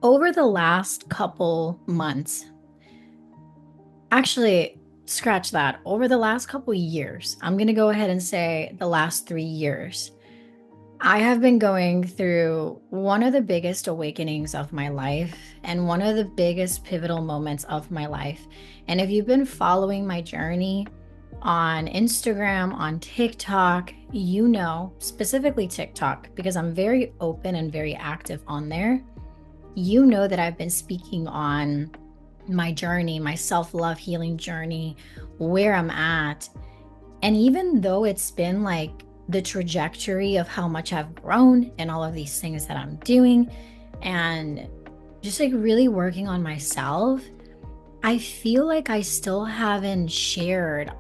Over the last couple months, actually, scratch that. Over the last couple years, I'm going to go ahead and say the last 3 years, I have been going through one of the biggest awakenings of my life and one of the biggest pivotal moments of my life. And if you've been following my journey on Instagram, on TikTok, you know, specifically TikTok, because I'm very open and very active on there. You know that I've been speaking on my journey, my self love healing journey, where I'm at. And even though it's been like the trajectory of how much I've grown and all of these things that I'm doing, and just like really working on myself, I feel like I still haven't shared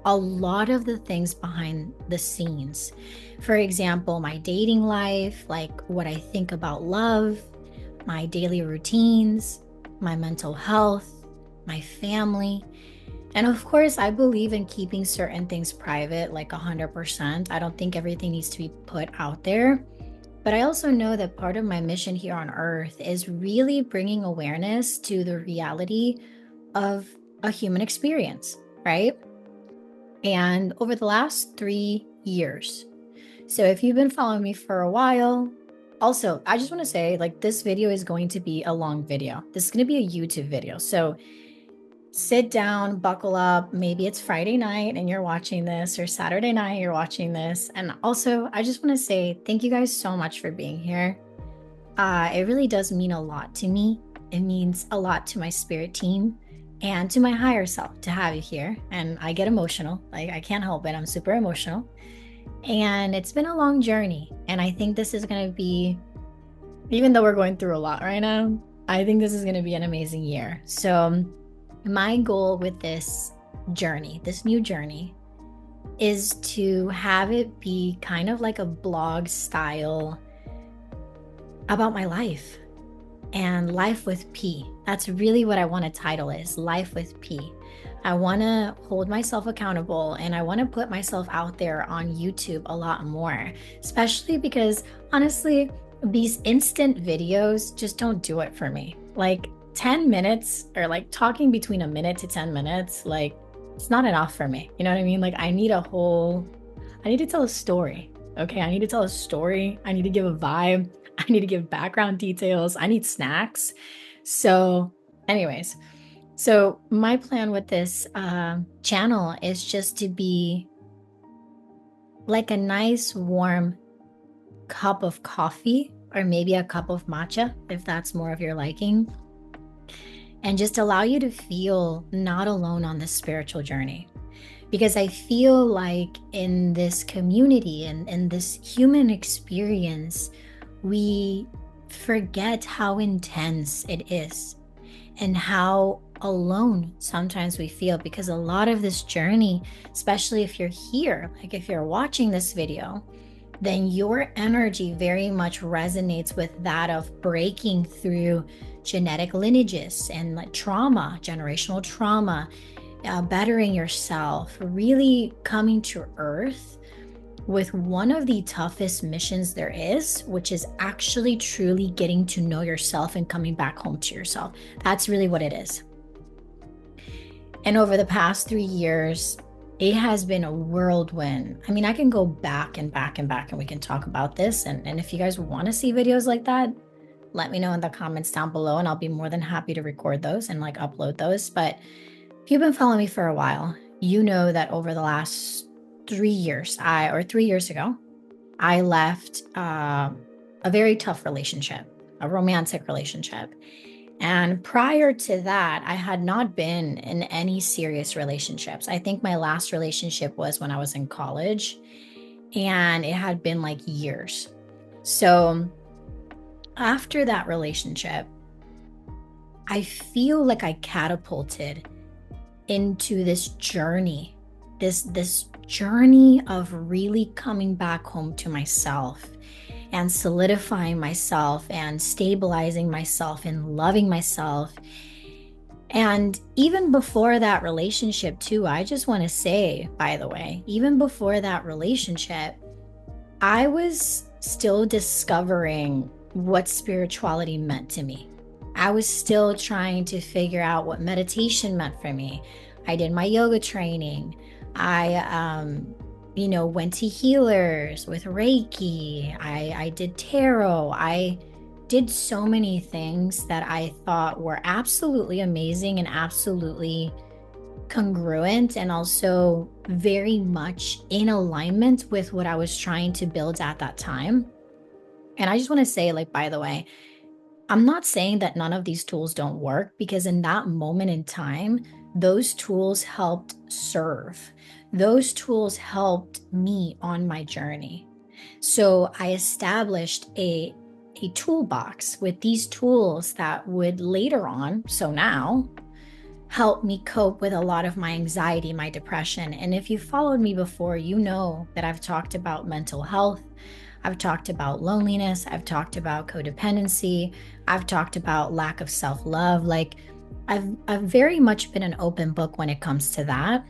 a lot of the things behind the scenes. For example, my dating life, like what I think about love, my daily routines, my mental health, my family. And of course, I believe in keeping certain things private, like 100%. I don't think everything needs to be put out there. But I also know that part of my mission here on earth is really bringing awareness to the reality of a human experience, right? And over the last 3 years, so if you've been following me for a while, also, I just want to say, like, this video is going to be a long video. This is going to be a YouTube video. So sit down, buckle up. Maybe it's Friday night and you're watching this, or Saturday night you're watching this. And also, I just want to say thank you guys so much for being here. It really does mean a lot to me. It means a lot to my spirit team and to my higher self to have you here. And I get emotional. Like, I can't help it. I'm super emotional. And it's been a long journey. And I think this is going to be, even though we're going through a lot right now, I think this is going to be an amazing year. So, my goal with this journey, this new journey, is to have it be kind of like a blog style about my life and life with P. That's really what I want to title is Life with P. I want to hold myself accountable and I want to put myself out there on YouTube a lot more, especially because honestly, these instant videos just don't do it for me. Like 10 minutes or like talking between a minute to 10 minutes, like it's not enough for me. You know what I mean? Like I need to tell a story. Okay. I need to tell a story. I need to give a vibe. I need to give background details. I need snacks. So, anyways, so my plan with this channel is just to be like a nice warm cup of coffee or maybe a cup of matcha, if that's more of your liking, and just allow you to feel not alone on this spiritual journey. Because I feel like in this community and in this human experience, we forget how intense it is and how alone sometimes we feel, because a lot of this journey, especially if you're here, like if you're watching this video, then your energy very much resonates with that of breaking through genetic lineages and like trauma, generational trauma, bettering yourself, really coming to earth with one of the toughest missions there is, which is actually truly getting to know yourself and coming back home to yourself. That's really what it is. And over the past 3 years, it has been a whirlwind. I mean, I can go back and back and back and we can talk about this. And if you guys want to see videos like that, let me know in the comments down below and I'll be more than happy to record those and like upload those. But if you've been following me for a while, you know that over the last 3 years, 3 years ago, I left a very tough relationship, a romantic relationship. And prior to that, I had not been in any serious relationships. I think my last relationship was when I was in college, and it had been like years. So after that relationship, I feel like I catapulted into this journey, this journey of really coming back home to myself and solidifying myself and stabilizing myself and loving myself. And even before that relationship too, I just want to say, by the way, even before that relationship, I was still discovering what spirituality meant to me. I was still trying to figure out what meditation meant for me. I did my yoga training. I went to healers with Reiki. I did tarot. I did so many things that I thought were absolutely amazing and absolutely congruent and also very much in alignment with what I was trying to build at that time. And I just want to say, like, by the way, I'm not saying that none of these tools don't work, because in that moment in time, those tools helped serve. Those tools helped me on my journey. So I established a toolbox with these tools that would later on, so now, help me cope with a lot of my anxiety, my depression. And if you followed me before, you know that I've talked about mental health. I've talked about loneliness. I've talked about codependency. I've talked about lack of self-love. Like I've very much been an open book when it comes to that.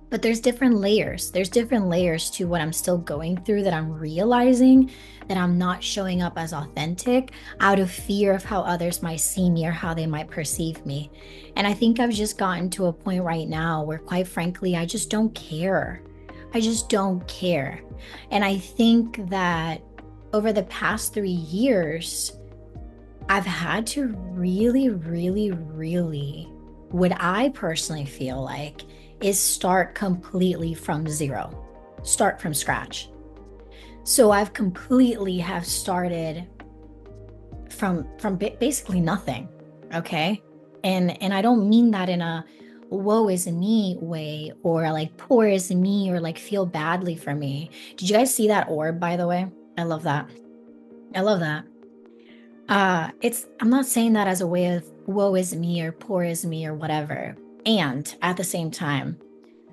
But there's different layers. There's different layers to what I'm still going through, that I'm realizing that I'm not showing up as authentic out of fear of how others might see me or how they might perceive me. And I think I've just gotten to a point right now where, quite frankly, I just don't care. I just don't care. And I think that over the past 3 years, I've had to really, really, really, what I personally feel like, is start completely from zero, start from scratch. So I've completely have started from basically nothing, okay? And I don't mean that in a woe is me way, or like poor is me, or like feel badly for me. Did you guys see that orb, by the way? I love that. I love that. I'm not saying that as a way of woe is me or poor is me or whatever. And at the same time,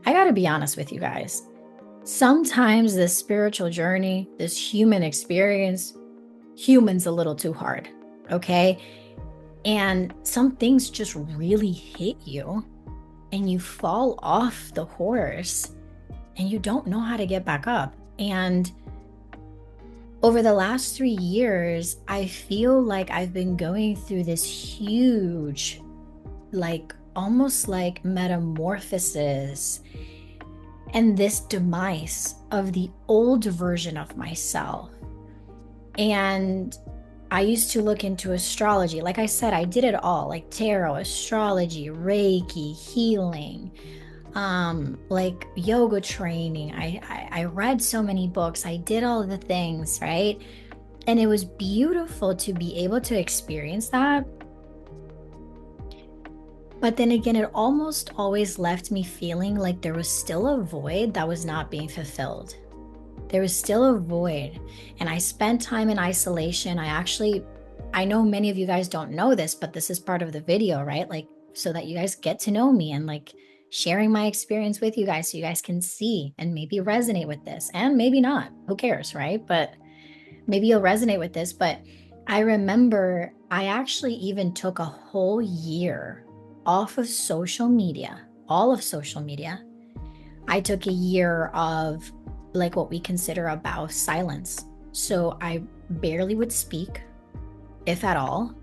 I gotta be honest with you guys. Sometimes this spiritual journey, this human experience, human's a little too hard, okay? And some things just really hit you and you fall off the horse and you don't know how to get back up. And over the last 3 years, I feel like I've been going through this huge, like almost like metamorphosis and this demise of the old version of myself. And I used to look into astrology. Like I said, I did it all, like tarot, astrology, Reiki, healing, like yoga training. I read so many books. I did all the things, right? And it was beautiful to be able to experience that. But then again, it almost always left me feeling like there was still a void that was not being fulfilled. There was still a void. And I spent time in isolation. I know many of you guys don't know this, but this is part of the video, right? Like, so that you guys get to know me and like sharing my experience with you guys so you guys can see and maybe resonate with this, and maybe not. Who cares, right? But maybe you'll resonate with this. But I remember I actually even took a whole year off of social media, all of social media. I took a year of like what we consider a bow of silence. So I barely would speak, if at all,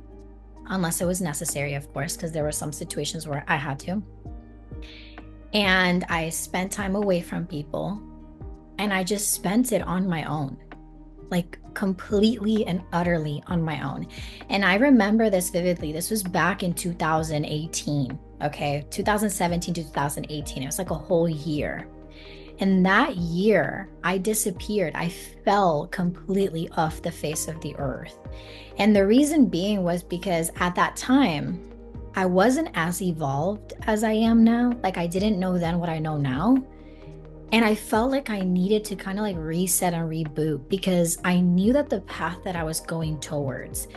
unless it was necessary, of course, because there were some situations where I had to. And I spent time away from people, and I just spent it on my own, like completely and utterly on my own. And I remember this vividly. This was back in 2018, okay? 2017 to 2018. It was like a whole year. And that year, I disappeared. I fell completely off the face of the earth. And the reason being was because at that time, I wasn't as evolved as I am now. Like, I didn't know then what I know now. And I felt like I needed to kind of like reset and reboot, because I knew that the path that I was going towards.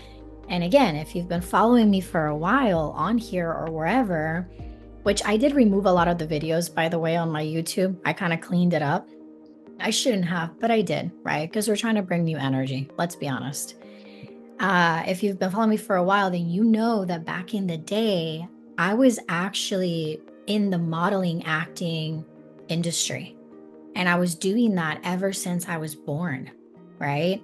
And again, if you've been following me for a while on here or wherever, which I did remove a lot of the videos, by the way, on my YouTube. I kind of cleaned it up. I shouldn't have, but I did, right? Because we're trying to bring new energy. Let's be honest. If you've been following me for a while, then you know that back in the day, I was actually in the modeling acting industry. And I was doing that ever since I was born, right?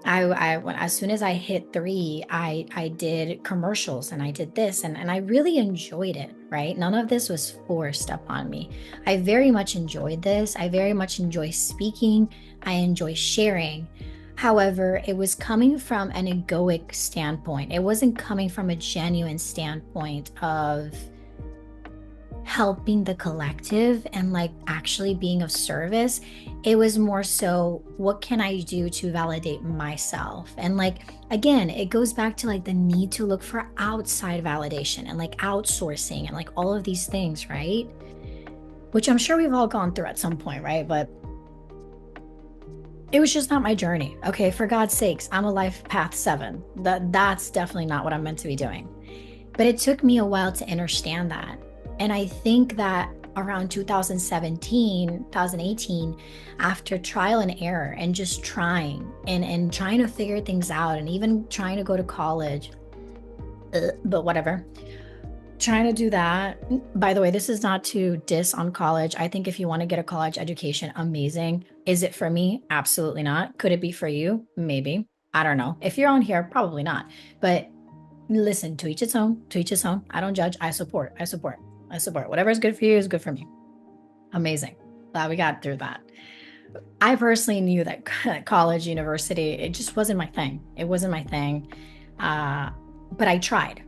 As soon as I hit 3, I did commercials and I did this and I really enjoyed it, right? None of this was forced upon me. I very much enjoyed this. I very much enjoy speaking. I enjoy sharing. However, it was coming from an egoic standpoint. It wasn't coming from a genuine standpoint of helping the collective and like actually being of service. It was more so, what can I do to validate myself? And like, again, it goes back to like the need to look for outside validation and like outsourcing and like all of these things, right? Which I'm sure we've all gone through at some point, right? But it was just not my journey. Okay, for God's sakes, I'm a life path 7. That's definitely not what I'm meant to be doing. But it took me a while to understand that. And I think that around 2017, 2018, after trial and error and just trying and trying to figure things out and even trying to go to college, but whatever, trying to do that. By the way, this is not to diss on college. I think if you want to get a college education, amazing. Is it for me? Absolutely not. Could it be for you? Maybe. I don't know. If you're on here, probably not. But listen, to each its own, to each its own. I don't judge. I support. Whatever is good for you is good for me. Amazing. Glad we got through that. I personally knew that college, university, it just wasn't my thing. It wasn't my thing. But I tried.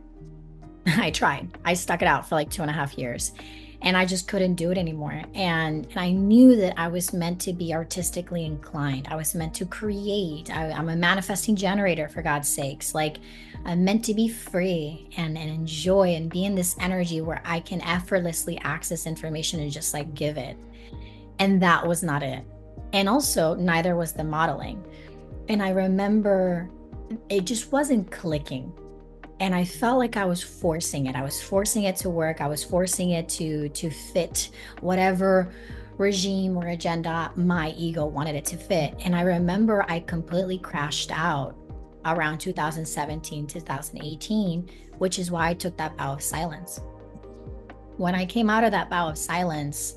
I stuck it out for like 2.5 years and I just couldn't do it anymore. And I knew that I was meant to be artistically inclined. I was meant to create. I'm a manifesting generator, for God's sakes. Like, I'm meant to be free and enjoy and be in this energy where I can effortlessly access information and just like give it. And that was not it. And also, neither was the modeling. And I remember it just wasn't clicking. And I felt like I was forcing it. I was forcing it to work. I was forcing it to fit whatever regime or agenda my ego wanted it to fit. And I remember I completely crashed out around 2017, 2018, which is why I took that vow of silence. When I came out of that vow of silence,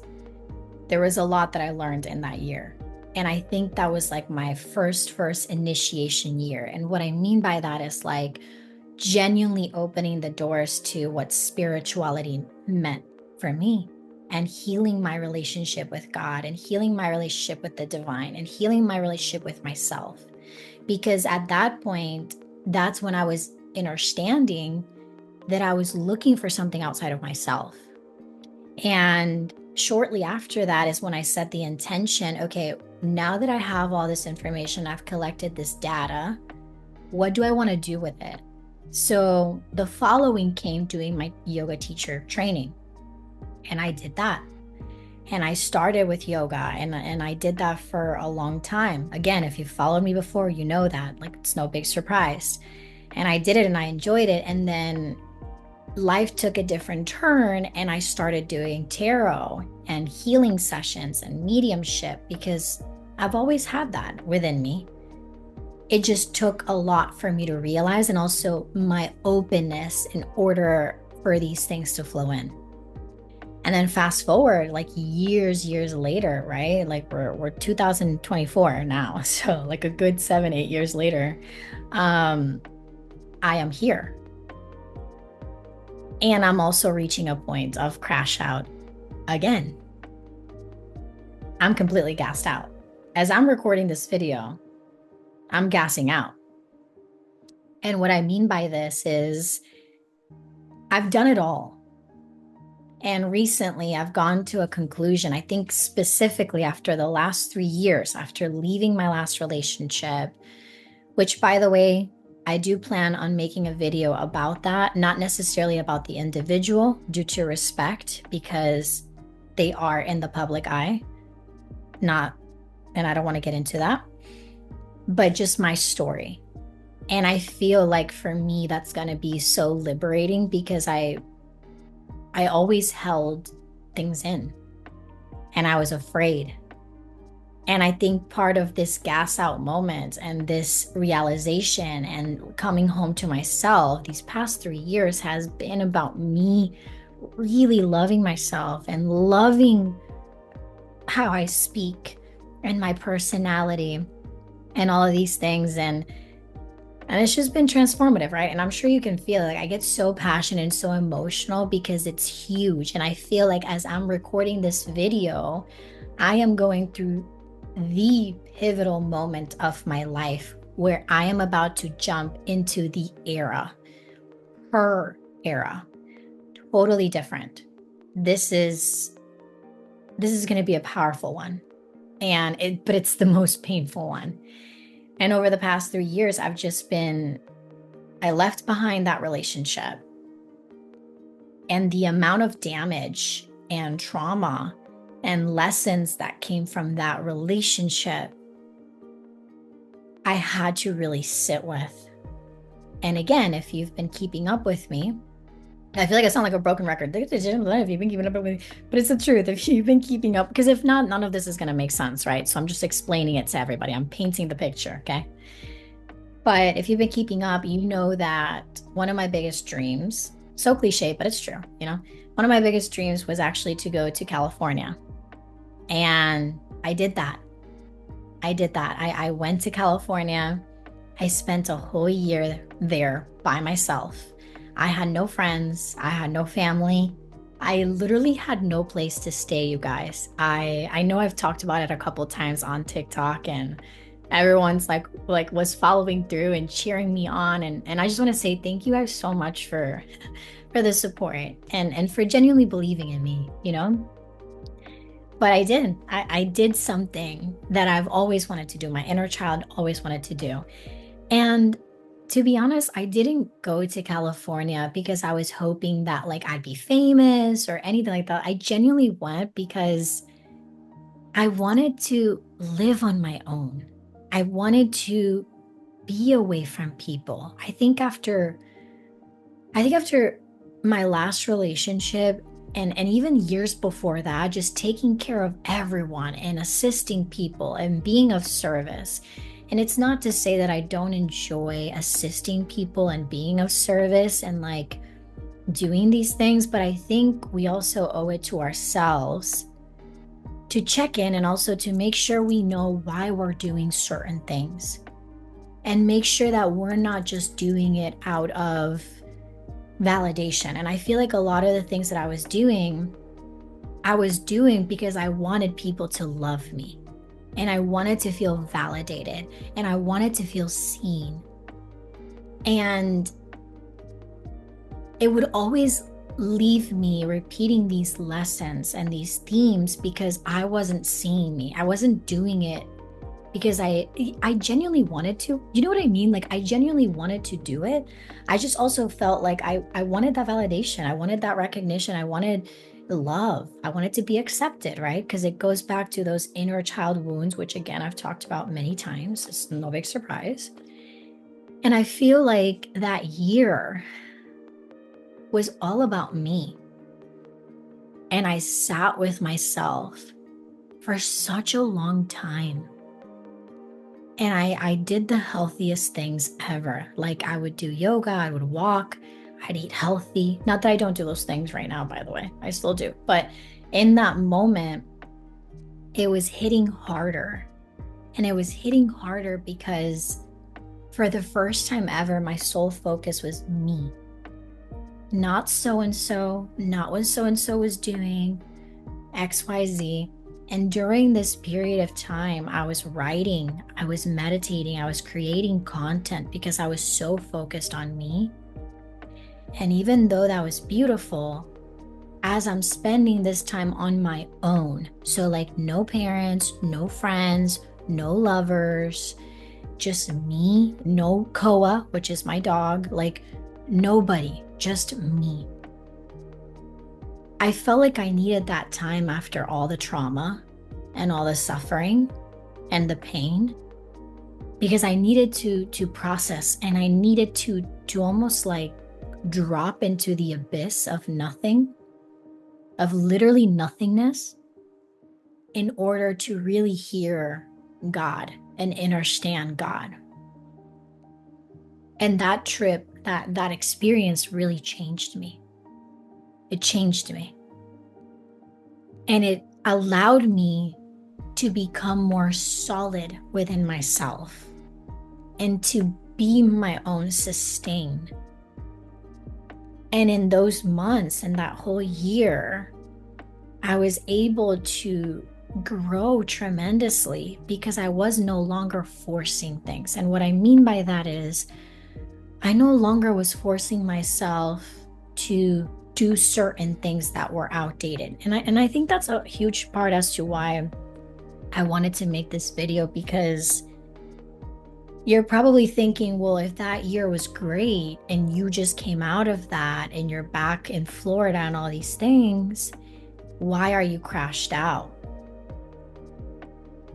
there was a lot that I learned in that year. And I think that was like my first initiation year. And what I mean by that is like genuinely opening the doors to what spirituality meant for me and healing my relationship with God and healing my relationship with the divine and healing my relationship with myself. Because at that point, that's when I was understanding that I was looking for something outside of myself. And shortly after that is when I set the intention, okay, now that I have all this information, I've collected this data, what do I want to do with it? So the following came doing my yoga teacher training. And I did that. And I started with yoga and I did that for a long time. Again, if you've followed me before, you know that, like, it's no big surprise. And I did it and I enjoyed it. And then life took a different turn and I started doing tarot and healing sessions and mediumship because I've always had that within me. It just took a lot for me to realize, and also my openness in order for these things to flow in. And then fast forward like years later, right? Like we're 2024 now. So like a good 7-8 years later, I am here. And I'm also reaching a point of crash out again. I'm completely gassed out. As I'm recording this video, I'm gassing out. And what I mean by this is I've done it all. And recently I've gone to a conclusion, I think specifically after the last 3 years, after leaving my last relationship, which, by the way, I do plan on making a video about that, not necessarily about the individual due to respect because they are in the public eye, and I don't want to get into that, but just my story. And I feel like for me, that's going to be so liberating because I always held things in and I was afraid. And I think part of this gas out moment and this realization and coming home to myself these past 3 years has been about me really loving myself and loving how I speak and my personality and all of these things. And it's just been transformative, right? And I'm sure you can feel it. Like I get so passionate and so emotional because it's huge. And I feel like as I'm recording this video, I am going through the pivotal moment of my life where I am about to jump into the era, her era, totally different. This is going to be a powerful one. But it's the most painful one. And over the past 3 years, I left behind that relationship, and the amount of damage and trauma and lessons that came from that relationship, I had to really sit with. And again, if you've been keeping up with me, I feel like I sound like a broken record. If you've been keeping up with me, but it's the truth. If you've been keeping up, because if not, none of this is going to make sense, right? So I'm just explaining it to everybody. I'm painting the picture, okay? But if you've been keeping up, you know that one of my biggest dreams, so cliche, but it's true, one of my biggest dreams was actually to go to California. And I did that. I went to California. I spent a whole year there by myself. I had no friends. I had no family. I literally had no place to stay, you guys. I know I've talked about it a couple times on TikTok, and everyone's like was following through and cheering me on. And I just want to say thank you guys so much for the support and for genuinely believing in me, But I did something that I've always wanted to do. My inner child always wanted to do. And to be honest, I didn't go to California because I was hoping that like I'd be famous or anything like that. I genuinely went because I wanted to live on my own. I wanted to be away from people. I think after my last relationship and even years before that, just taking care of everyone and assisting people and being of service. And it's not to say that I don't enjoy assisting people and being of service and like doing these things, but I think we also owe it to ourselves to check in and also to make sure we know why we're doing certain things and make sure that we're not just doing it out of validation. And I feel like a lot of the things that I was doing because I wanted people to love me and I wanted to feel validated and I wanted to feel seen. And it would always leave me repeating these lessons and these themes because I wasn't seeing me. I wasn't doing it because I genuinely wanted to. You know what I mean? Like I genuinely wanted to do it. I just also felt like I wanted that validation. I wanted that recognition. I wanted love. I wanted to be accepted, right? Because it goes back to those inner child wounds, which again, I've talked about many times. It's no big surprise. And I feel like that year was all about me. And I sat with myself for such a long time. And I did the healthiest things ever. Like I would do yoga, I would walk, I'd eat healthy. Not that I don't do those things right now, by the way, I still do. But in that moment, it was hitting harder. And it was hitting harder because for the first time ever, my sole focus was me. Not so-and-so, not what so-and-so was doing, XYZ. And during this period of time, I was writing, I was meditating, I was creating content because I was so focused on me. And even though that was beautiful, as I'm spending this time on my own, so like no parents, no friends, no lovers, just me, no Koa, which is my dog, like nobody, just me. I felt like I needed that time after all the trauma and all the suffering and the pain because I needed to process and I needed to almost like drop into the abyss of nothing, of literally nothingness in order to really hear God and understand God. And that trip, that experience really changed me. It changed me. And it allowed me to become more solid within myself and to be my own sustain. And in those months and that whole year, I was able to grow tremendously because I was no longer forcing things. And what I mean by that is I no longer was forcing myself to do certain things that were outdated. And I think that's a huge part as to why I wanted to make this video, because you're probably thinking, well, if that year was great and you just came out of that and you're back in Florida and all these things, why are you crashed out?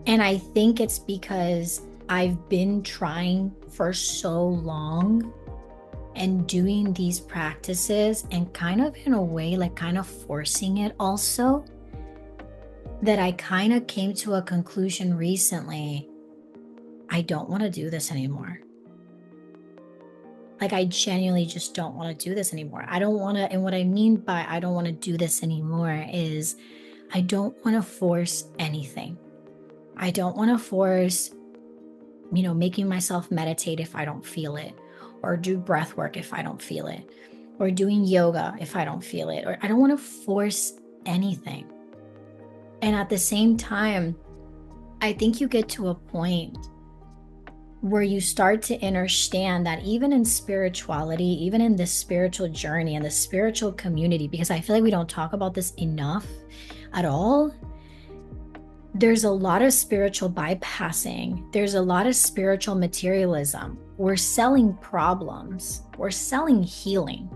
And I think it's because I've been trying for so long and doing these practices and kind of in a way, like kind of forcing it also, that I kind of came to a conclusion recently. I don't want to do this anymore. Like, I genuinely just don't want to do this anymore. I don't want to, and what I mean by I don't want to do this anymore is I don't want to force anything. I don't want to force, making myself meditate if I don't feel it, or do breath work if I don't feel it, or doing yoga if I don't feel it, or I don't want to force anything. And at the same time, I think you get to a point where you start to understand that even in spirituality, even in this spiritual journey and the spiritual community, because I feel like we don't talk about this enough at all, there's a lot of spiritual bypassing. There's a lot of spiritual materialism. We're selling problems. We're selling healing.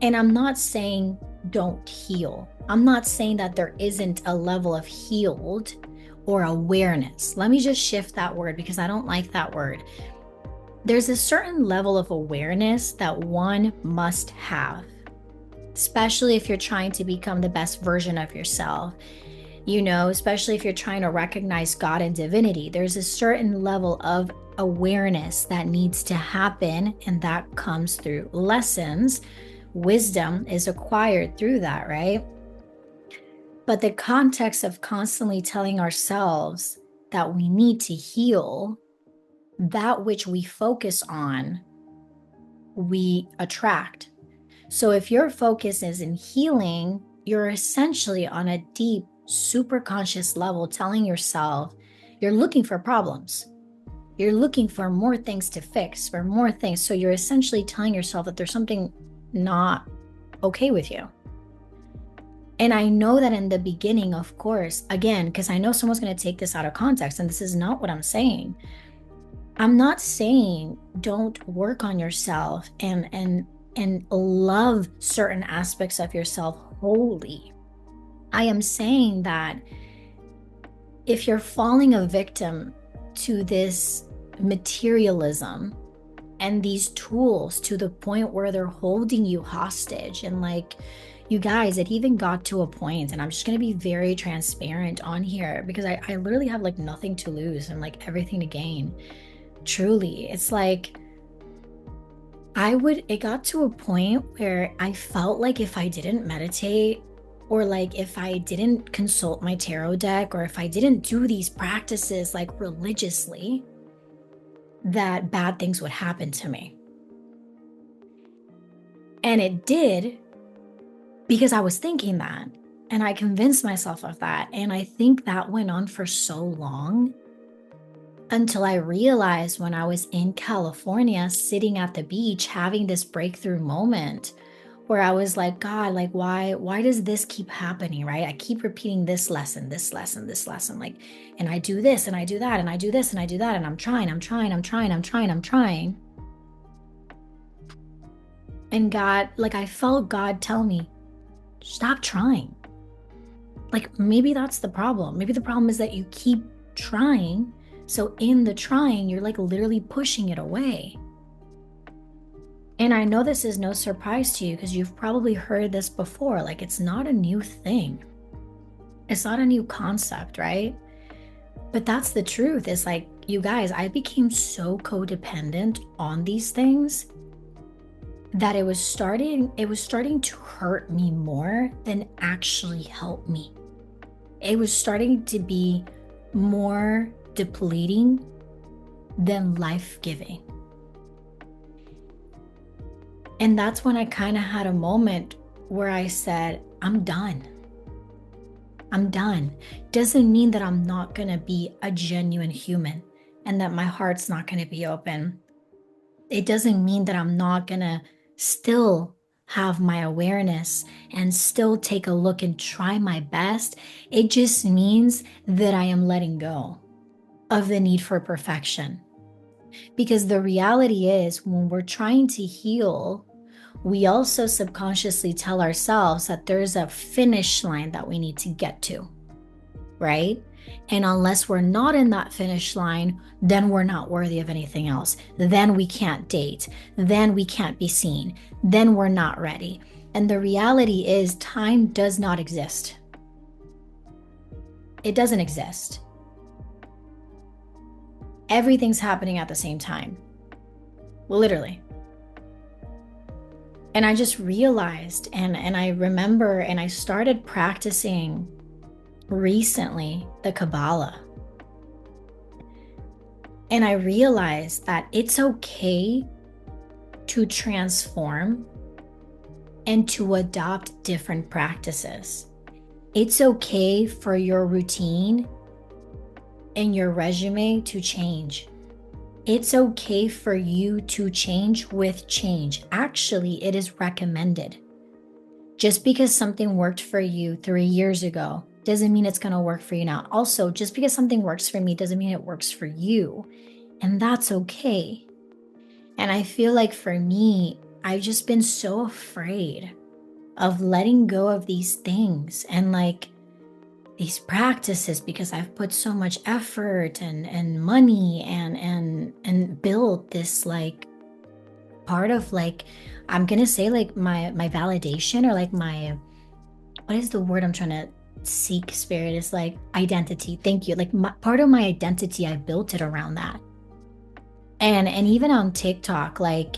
And I'm not saying don't heal. I'm not saying that there isn't a level of healed or awareness. Let me just shift that word because I don't like that word. There's a certain level of awareness that one must have, especially if you're trying to become the best version of yourself. Especially if you're trying to recognize God and divinity, there's a certain level of awareness that needs to happen, and that comes through lessons. Wisdom is acquired through that, right? But the context of constantly telling ourselves that we need to heal, that which we focus on, we attract. So if your focus is in healing, you're essentially on a deep, super conscious level telling yourself you're looking for problems. You're looking for more things to fix, for more things. So you're essentially telling yourself that there's something not okay with you. And I know that in the beginning, of course, again, because I know someone's going to take this out of context, and this is not what I'm saying. I'm not saying don't work on yourself and love certain aspects of yourself wholly. I am saying that if you're falling a victim to this materialism and these tools to the point where they're holding you hostage, and like, you guys, it even got to a point, and I'm just going to be very transparent on here because I literally have like nothing to lose and like everything to gain. Truly, it's like it got to a point where I felt like if I didn't meditate, or like if I didn't consult my tarot deck, or if I didn't do these practices like religiously, that bad things would happen to me. And it did, because I was thinking that, and I convinced myself of that. And I think that went on for so long until I realized when I was in California, sitting at the beach, having this breakthrough moment where I was like, God, like, why does this keep happening, right? I keep repeating this lesson, like, and I do this and I do that and I do this and I do that, and I'm trying. And God, like, I felt God tell me, stop trying. Like, maybe that's the problem. Maybe the problem is that you keep trying. So in the trying, you're like literally pushing it away. And I know this is no surprise to you because you've probably heard this before. Like, it's not a new thing. It's not a new concept, right? But that's the truth. It's like, you guys, I became so codependent on these things that it was starting to hurt me more than actually help me. it was starting to be more depleting than life-giving. And that's when I kind of had a moment where I said, I'm done. I'm done. Doesn't mean that I'm not going to be a genuine human and that my heart's not going to be open. It doesn't mean that I'm not going to still have my awareness and still take a look and try my best. It just means that I am letting go of the need for perfection. Because the reality is, when we're trying to heal, we also subconsciously tell ourselves that there's a finish line that we need to get to, right? And unless we're not in that finish line, then we're not worthy of anything else. Then we can't date. Then we can't be seen. Then we're not ready. And the reality is, time does not exist. It doesn't exist. Everything's happening at the same time. Literally. And I just realized, and I remember, and I started practicing recently the Kabbalah. And I realized that it's okay to transform and to adopt different practices. It's okay for your routine and your resume to change. It's okay for you to change with change. Actually, it is recommended. Just because something worked for you 3 years ago doesn't mean it's going to work for you now. Also, just because something works for me doesn't mean it works for you. And that's okay. And I feel like for me, I've just been so afraid of letting go of these things and like these practices, because I've put so much effort and money and built this like part of like, I'm gonna say like my validation, or like my, what is the word I'm trying to seek, spirit, is like identity. Thank you. Like part of my identity, I built it around that. And even on TikTok, like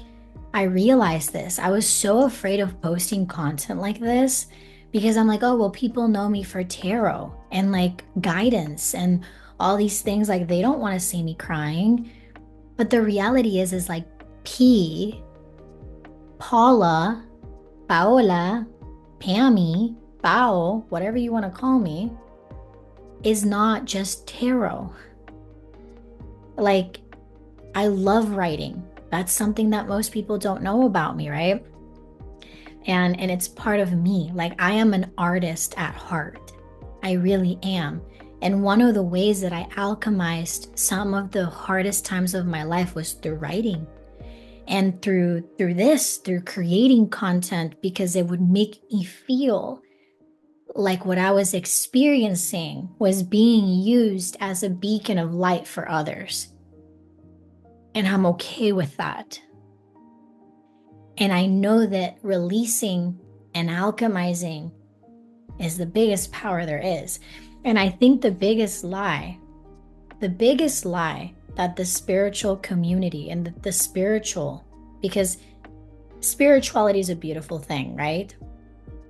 I realized this. I was so afraid of posting content like this because I'm like, oh, well, people know me for tarot and like guidance and all these things. Like they don't want to see me crying. But the reality is like P, Paula, Paola, Pammy, Bao, whatever you want to call me, is not just tarot. Like, I love writing. That's something that most people don't know about me, right? And it's part of me. Like, I am an artist at heart. I really am. And one of the ways that I alchemized some of the hardest times of my life was through writing. And through creating content, because it would make me feel like what I was experiencing was being used as a beacon of light for others. And I'm okay with that. And I know that releasing and alchemizing is the biggest power there is. And I think the biggest lie that the spiritual community and the spiritual, because spirituality is a beautiful thing, right?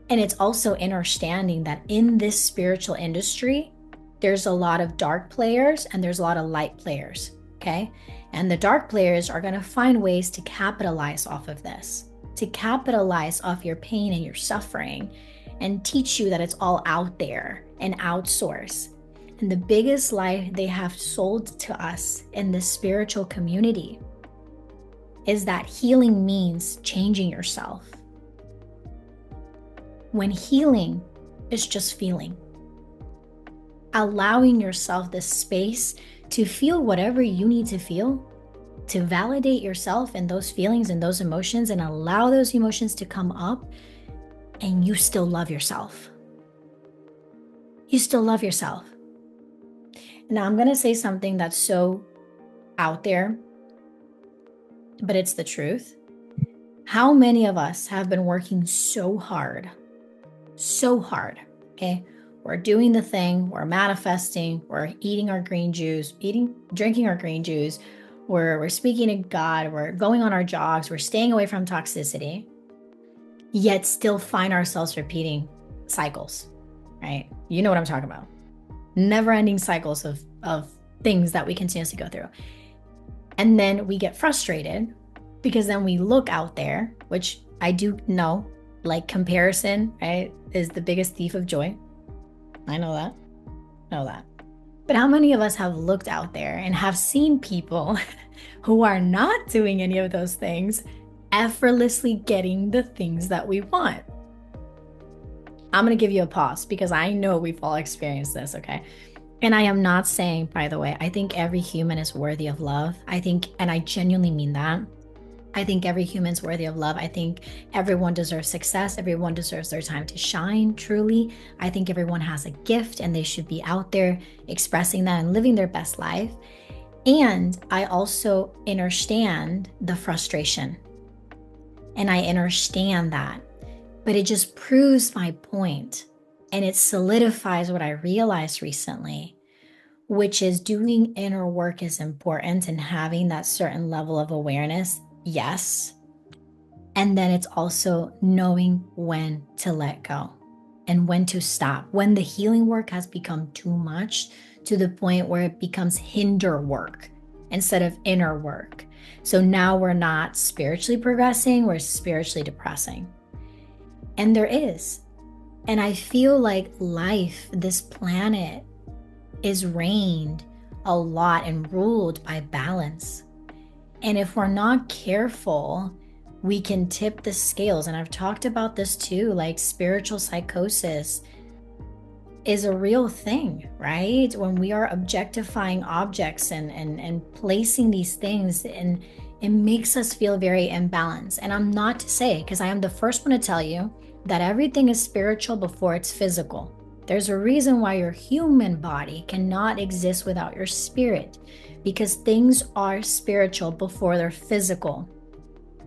And it's also understanding that in this spiritual industry, there's a lot of dark players and there's a lot of light players, okay? And the dark players are going to find ways to capitalize off of this, to capitalize off your pain and your suffering, and teach you that it's all out there and outsource. And the biggest lie they have sold to us in the spiritual community is that healing means changing yourself, when healing is just feeling. Allowing yourself the space to feel whatever you need to feel, to validate yourself and those feelings and those emotions, and allow those emotions to come up, and you still love yourself. You still love yourself. Now, I'm going to say something that's so out there, but it's the truth. How many of us have been working so hard, okay? We're doing the thing, we're manifesting, we're eating our green juice, drinking our green juice, we're speaking to God, we're going on our jogs, we're staying away from toxicity, yet still find ourselves repeating cycles, right? You know what I'm talking about. never-ending cycles of things that we continuously go through. And then we get frustrated because then we look out there, which I do know, like comparison, right, is the biggest thief of joy. I know that. But how many of us have looked out there and have seen people who are not doing any of those things effortlessly getting the things that we want? I'm going to give you a pause because I know we've all experienced this, okay? And I am not saying, by the way, I think every human is worthy of love. I think, and I genuinely mean that. I think every human's worthy of love. I think everyone deserves success. Everyone deserves their time to shine, truly. I think everyone has a gift and they should be out there expressing that and living their best life. And I also understand the frustration. And I understand that. But it just proves my point. And it solidifies what I realized recently, which is doing inner work is important and having that certain level of awareness. Yes. And then it's also knowing when to let go and when to stop. When the healing work has become too much to the point where it becomes hinder work instead of inner work. So now we're not spiritually progressing, we're spiritually depressing. And there is. And I feel like life, this planet, is reigned a lot and ruled by balance. And if we're not careful, we can tip the scales. And I've talked about this too, like spiritual psychosis is a real thing, right? When we are objectifying objects and placing these things, and it makes us feel very imbalanced. And I'm not to say, because I am the first one to tell you that everything is spiritual before it's physical. There's a reason why your human body cannot exist without your spirit, because things are spiritual before they're physical.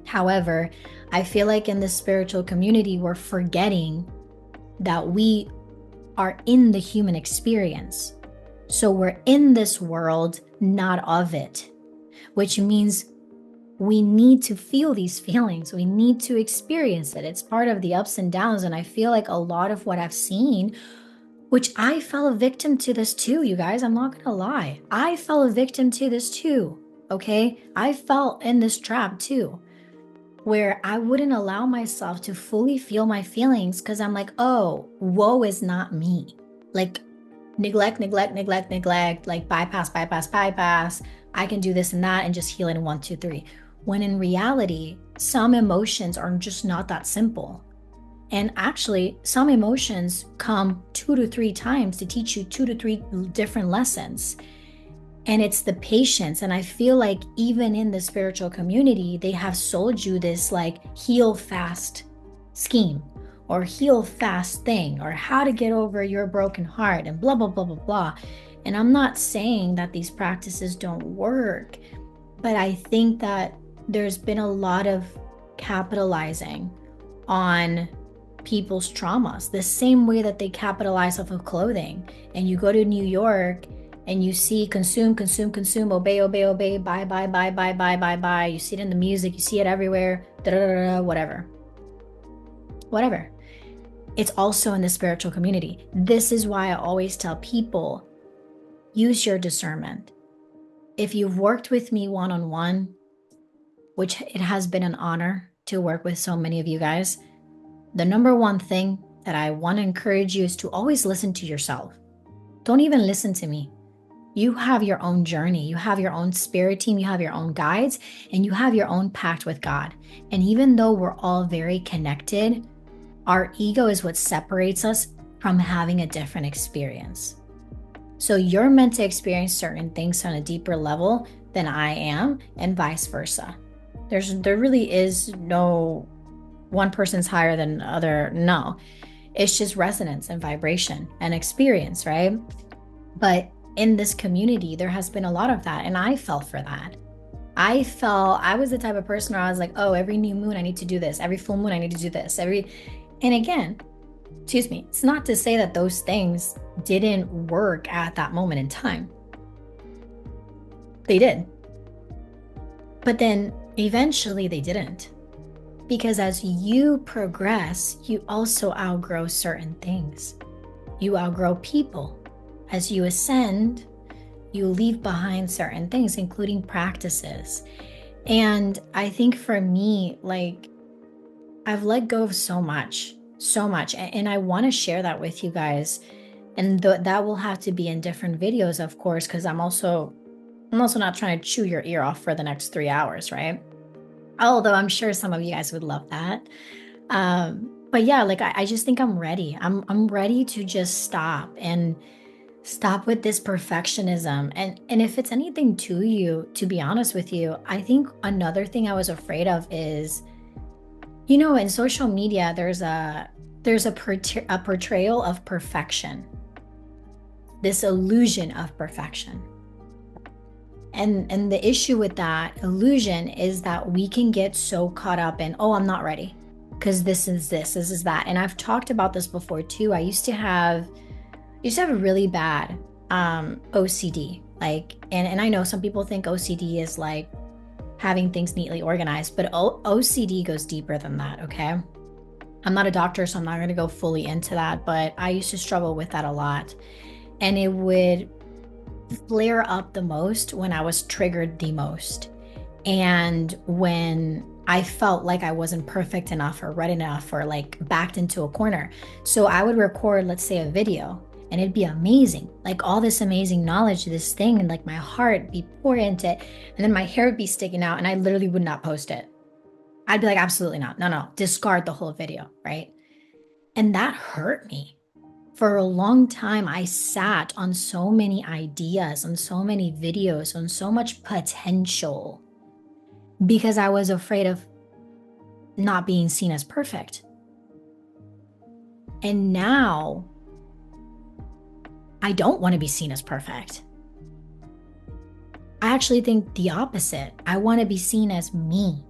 However, I feel like in the spiritual community, we're forgetting that we are in the human experience. So we're in this world, not of it, which means we need to feel these feelings. We need to experience it. It's part of the ups and downs. And I feel like a lot of what I've seen, which I fell a victim to this too, you guys, I'm not going to lie. I fell a victim to this too, okay? I fell in this trap too, where I wouldn't allow myself to fully feel my feelings because I'm like, oh, woe is not me. Like neglect, like bypass. I can do this and that and just heal it in 1, 2, 3. When in reality, some emotions are just not that simple. And actually, some emotions come 2 to 3 times to teach you 2 to 3 different lessons. And it's the patience. And I feel like even in the spiritual community, they have sold you this like heal fast scheme or heal fast thing or how to get over your broken heart and blah, blah, blah, blah, blah. And I'm not saying that these practices don't work, but I think that there's been a lot of capitalizing on people's traumas, the same way that they capitalize off of clothing. And you go to New York and you see consume, obey, buy. You see it in the music, you see it everywhere, whatever. It's also in the spiritual community. This is why I always tell people, use your discernment. If you've worked with me one-on-one, which it has been an honor to work with so many of you guys, the number one thing that I want to encourage you is to always listen to yourself. Don't even listen to me. You have your own journey. You have your own spirit team. You have your own guides, and you have your own pact with God. And even though we're all very connected, our ego is what separates us from having a different experience. So you're meant to experience certain things on a deeper level than I am, and vice versa. There really is no one person's higher than the other. No, it's just resonance and vibration and experience, right? But in this community, there has been a lot of that, and I fell for that. I was the type of person where I was like, oh, every new moon I need to do this, every full moon I need to do this, and again, it's not to say that those things didn't work at that moment in time. They did. But then eventually they didn't. Because as you progress, you also outgrow certain things. You outgrow people. as you ascend, you leave behind certain things, including practices. And I think for me, like, I've let go of so much, so much. And I want to share that with you guys. And that will have to be in different videos, of course, because I'm also not trying to chew your ear off for the next 3 hours, right? Although I'm sure some of you guys would love that. But yeah, like I just think I'm ready. I'm ready to just stop with this perfectionism. And if it's anything to you, to be honest with you, I think another thing I was afraid of is, in social media, there's a portrayal of perfection, this illusion of perfection. And the issue with that illusion is that we can get so caught up in, oh, I'm not ready because this is that. And I've talked about this before too. I used to have a really bad OCD. Like, and I know some people think OCD is like having things neatly organized, but OCD goes deeper than that, okay? I'm not a doctor, so I'm not going to go fully into that, but I used to struggle with that a lot. And it would flare up the most when I was triggered the most. And when I felt like I wasn't perfect enough or ready enough or like backed into a corner. So I would record, let's say, a video, and it'd be amazing, like all this amazing knowledge, this thing, and like my heart be poured into it. And then my hair would be sticking out and I literally would not post it. I'd be like, absolutely not. No, discard the whole video, right? And that hurt me. For a long time, I sat on so many ideas, on so many videos, on so much potential because I was afraid of not being seen as perfect. And now I don't want to be seen as perfect. I actually think the opposite. I want to be seen as me.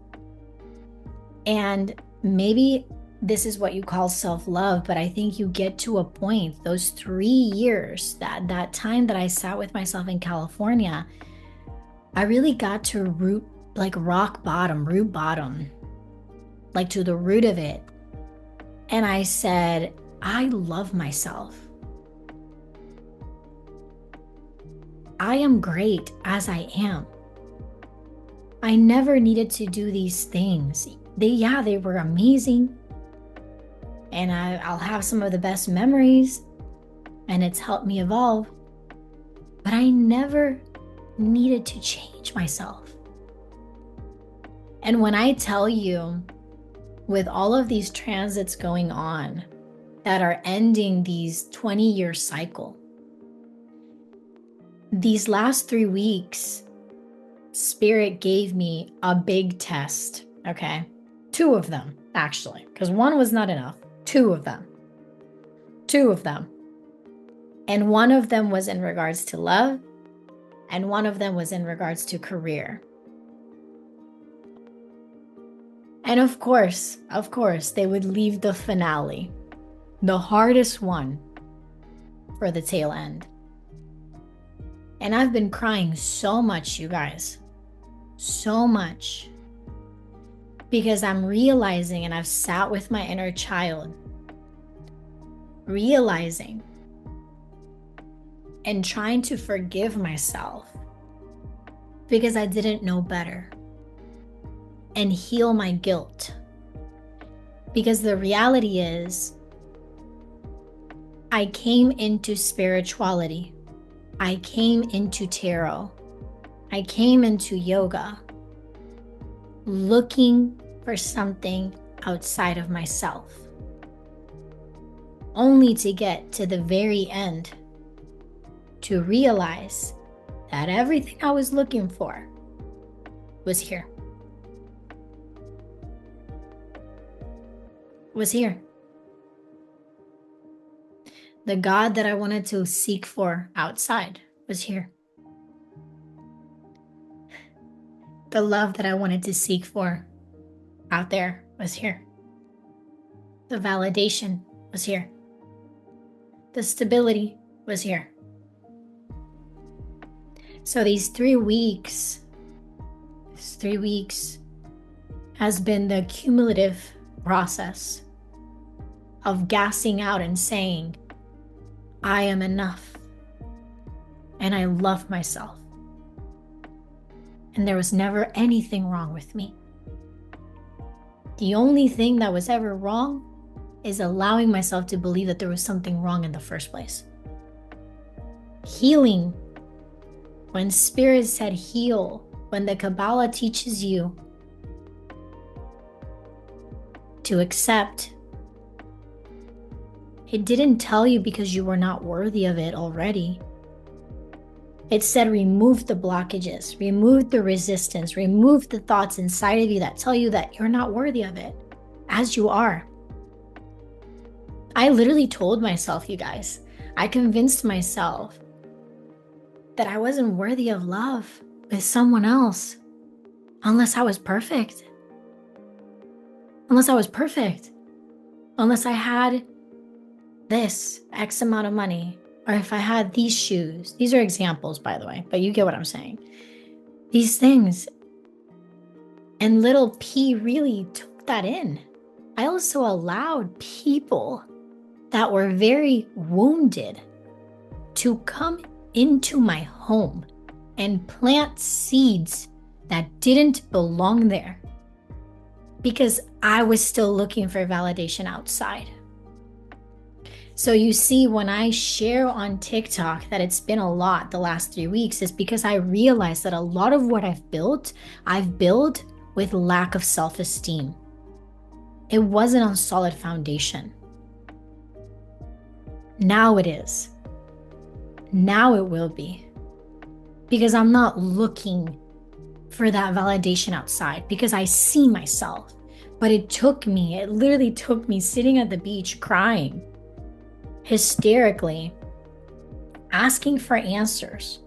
And maybe this is what you call self-love, but I think you get to a point, those 3 years, that time that I sat with myself in California, I really got to root bottom, like to the root of it. And I said, I love myself. I am great as I am. I never needed to do these things. They were amazing. And I'll have some of the best memories, and it's helped me evolve. But I never needed to change myself. And when I tell you, with all of these transits going on that are ending these 20-year cycle, these last 3 weeks, Spirit gave me a big test, okay? 2 of them, actually, because 1 was not enough. 2 of them. And 1 of them was in regards to love, and 1 of them was in regards to career. And of course, they would leave the finale, the hardest one, for the tail end. And I've been crying so much, you guys. So much. Because I'm realizing, and I've sat with my inner child, realizing and trying to forgive myself because I didn't know better, and heal my guilt. Because the reality is, I came into spirituality. I came into tarot. I came into yoga looking for something outside of myself, only to get to the very end to realize that everything I was looking for was here. Was here. The God that I wanted to seek for outside was here. The love that I wanted to seek for out there was here. The validation was here. The stability was here. So these 3 weeks has been the cumulative process of gassing out and saying, I am enough. and I love myself. And there was never anything wrong with me. The only thing that was ever wrong is allowing myself to believe that there was something wrong in the first place. Healing, when Spirit said heal, when the Kabbalah teaches you to accept, it didn't tell you because you were not worthy of it already. It said remove the blockages, remove the resistance, remove the thoughts inside of you that tell you that you're not worthy of it, as you are. I literally told myself, you guys, I convinced myself that I wasn't worthy of love with someone else unless I was perfect. Unless I was perfect. Unless I had this X amount of money, or if I had these shoes. These are examples, by the way, but you get what I'm saying. These things. And little P really took that in. I also allowed people that were very wounded to come into my home and plant seeds that didn't belong there because I was still looking for validation outside. So you see, when I share on TikTok that it's been a lot the last 3 weeks, is because I realized that a lot of what I've built with lack of self-esteem. It wasn't on solid foundation. Now it is. Now it will be. Because I'm not looking for that validation outside, because I see myself. But it literally took me sitting at the beach crying, hysterically, asking for answers,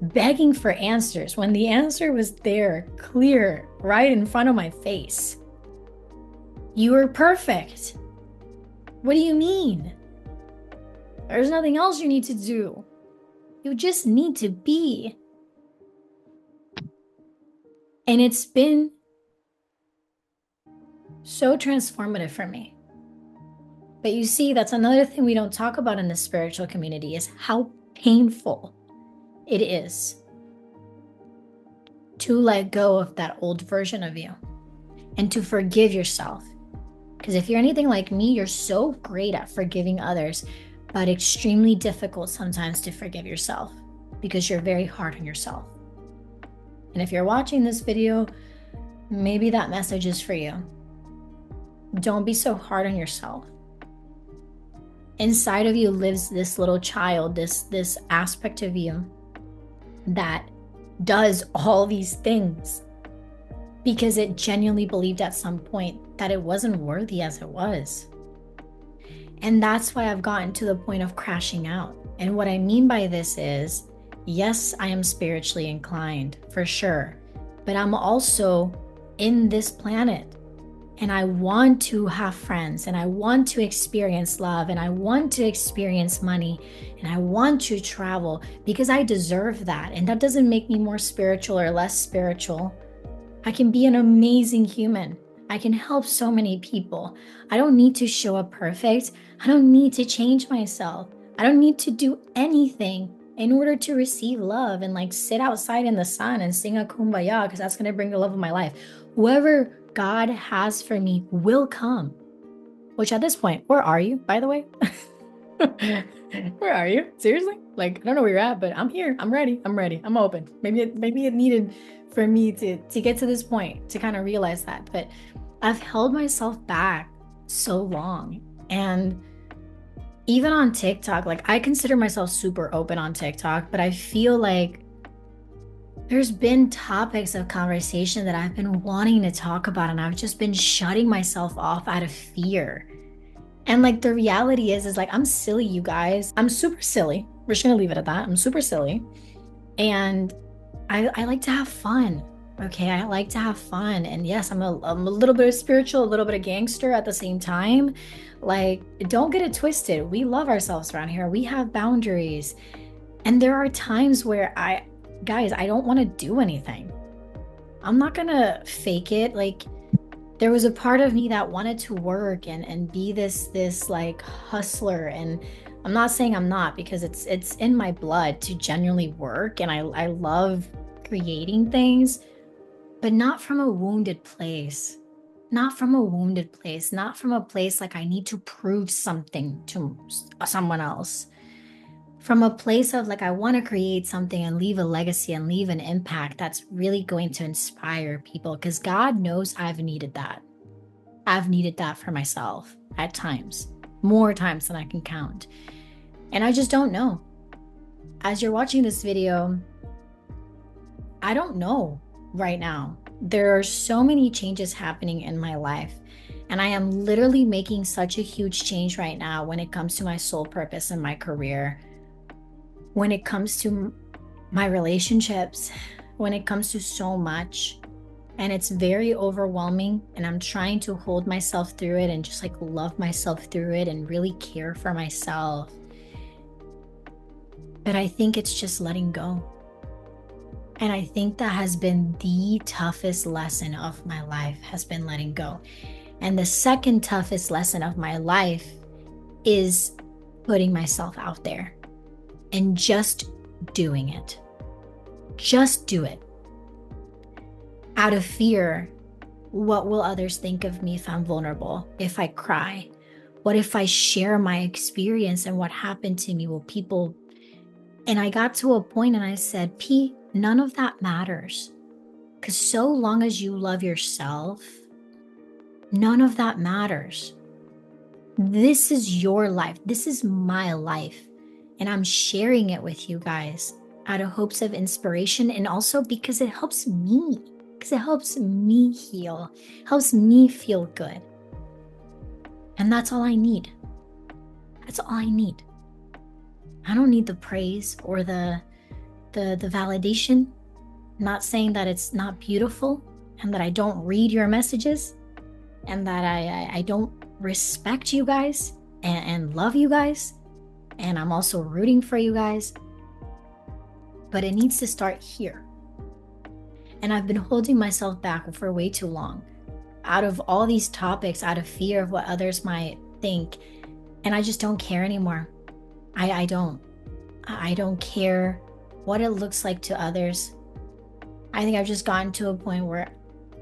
begging for answers when the answer was there, clear, right in front of my face. You are perfect. What do you mean? There's nothing else you need to do. You just need to be. And it's been so transformative for me. But you see, that's another thing we don't talk about in the spiritual community, is how painful it is to let go of that old version of you and to forgive yourself. Because if you're anything like me, you're so great at forgiving others, but extremely difficult sometimes to forgive yourself because you're very hard on yourself. And if you're watching this video, maybe that message is for you. Don't be so hard on yourself. Inside of you lives this little child, this aspect of you that does all these things because it genuinely believed at some point that it wasn't worthy as it was. And that's why I've gotten to the point of crashing out. And what I mean by this is, yes, I am spiritually inclined for sure, but I'm also in this planet. And I want to have friends, and I want to experience love, and I want to experience money, and I want to travel because I deserve that. And that doesn't make me more spiritual or less spiritual. I can be an amazing human. I can help so many people. I don't need to show up perfect. I don't need to change myself. I don't need to do anything in order to receive love and like sit outside in the sun and sing a kumbaya because that's going to bring the love of my life. Whoever God has for me will come. Which at this point, where are you, by the way? Where are you? Seriously? Like, I don't know where you're at, but I'm here. I'm ready. I'm open. Maybe it needed for me to get to this point to kind of realize that. But I've held myself back so long. And even on TikTok, like I consider myself super open on TikTok, but I feel like there's been topics of conversation that I've been wanting to talk about, and I've just been shutting myself off out of fear. And like the reality is like, I'm silly, you guys. I'm super silly. We're just gonna leave it at that. I'm super silly. And I like to have fun. Okay, I like to have fun. And yes, I'm a little bit of spiritual, a little bit of gangster at the same time. Like, don't get it twisted. We love ourselves around here. We have boundaries. And there are times where guys, I don't want to do anything. I'm not gonna fake it. Like, There was a part of me that wanted to work and be this like hustler. And I'm not saying I'm not, because it's in my blood to genuinely work, and I love creating things, but not from a wounded place. Not from a wounded place, not from a place like I need to prove something to someone else. From a place of like, I want to create something and leave a legacy and leave an impact that's really going to inspire people, because God knows I've needed that. I've needed that for myself at times, more times than I can count. And I just don't know. As you're watching this video, I don't know right now. There are so many changes happening in my life, and I am literally making such a huge change right now when it comes to my soul purpose and my career, when it comes to my relationships, when it comes to so much. And it's very overwhelming, and I'm trying to hold myself through it and just like love myself through it and really care for myself. But I think it's just letting go. And I think that has been the toughest lesson of my life, has been letting go. And the second toughest lesson of my life is putting myself out there and just doing it. Just do it. Out of fear, what will others think of me if I'm vulnerable, if I cry? What if I share my experience and what happened to me? Will people... And I got to a point and I said, P, none of that matters. Because so long as you love yourself, none of that matters. This is your life. This is my life. And I'm sharing it with you guys out of hopes of inspiration, and also because it helps me. Because it helps me heal, helps me feel good. And that's all I need. That's all I need. I don't need the praise or the validation. I'm not saying that it's not beautiful and that I don't read your messages and that I don't respect you guys and love you guys. And I'm also rooting for you guys. But it needs to start here. And I've been holding myself back for way too long out of all these topics, out of fear of what others might think. And I just don't care anymore. I don't care what it looks like to others. I think I've just gotten to a point where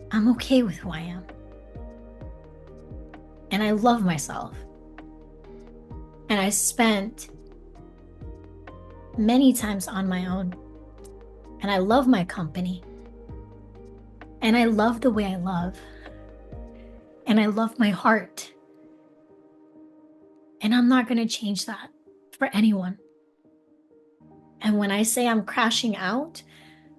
I'm okay with who I am. And I love myself. And I spent many times on my own. And I love my company. And I love the way I love. And I love my heart. And I'm not going to change that for anyone. And when I say I'm crashing out,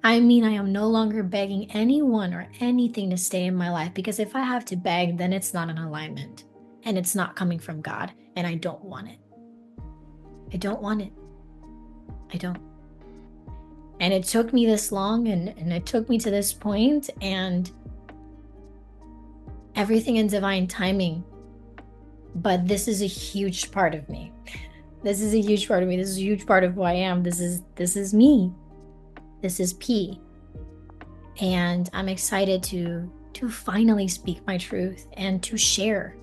I mean I am no longer begging anyone or anything to stay in my life, because if I have to beg, then it's not in alignment and it's not coming from God, and I don't want it. I don't want it. I don't. And it took me this long, and it took me to this point, and everything in divine timing. But this is a huge part of me. This is a huge part of me. This is a huge part of who I am. This is me. This is P. And I'm excited to finally speak my truth and to share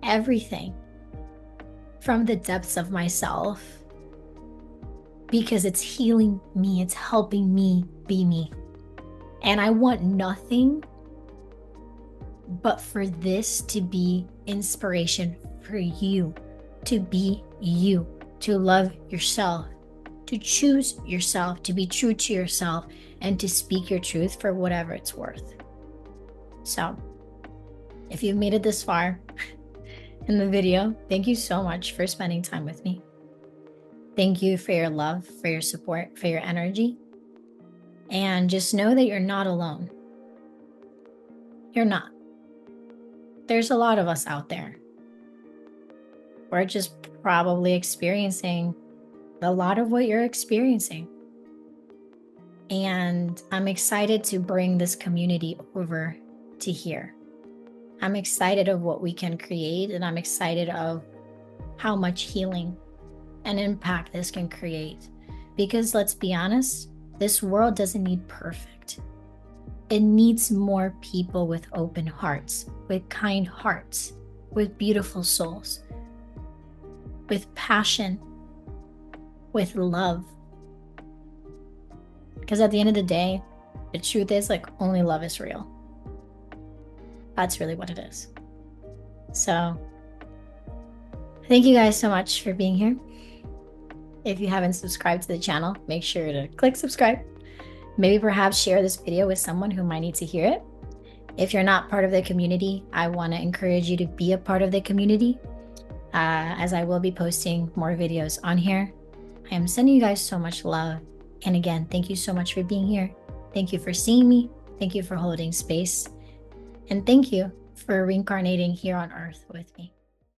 everything from the depths of myself, because it's healing me. It's helping me be me. And I want nothing but for this to be inspiration for you, to be you, to love yourself, to choose yourself, to be true to yourself, and to speak your truth for whatever it's worth. So, if you've made it this far in the video, thank you so much for spending time with me. Thank you for your love, for your support, for your energy. And just know that you're not alone. You're not. There's a lot of us out there. We're just probably experiencing a lot of what you're experiencing. And I'm excited to bring this community over to here. I'm excited of what we can create, and I'm excited of how much healing and impact this can create. Because let's be honest, this world doesn't need perfect. It needs more people with open hearts, with kind hearts, with beautiful souls, with passion, with love. Because at the end of the day, the truth is, like, only love is real. That's really what it is. So thank you guys so much for being here. If you haven't subscribed to the channel, make sure to click subscribe. Maybe perhaps share this video with someone who might need to hear it. If you're not part of the community, I want to encourage you to be a part of the community, as I will be posting more videos on here. I am sending you guys so much love. And again, thank you so much for being here. Thank you for seeing me. Thank you for holding space. And thank you for reincarnating here on Earth with me.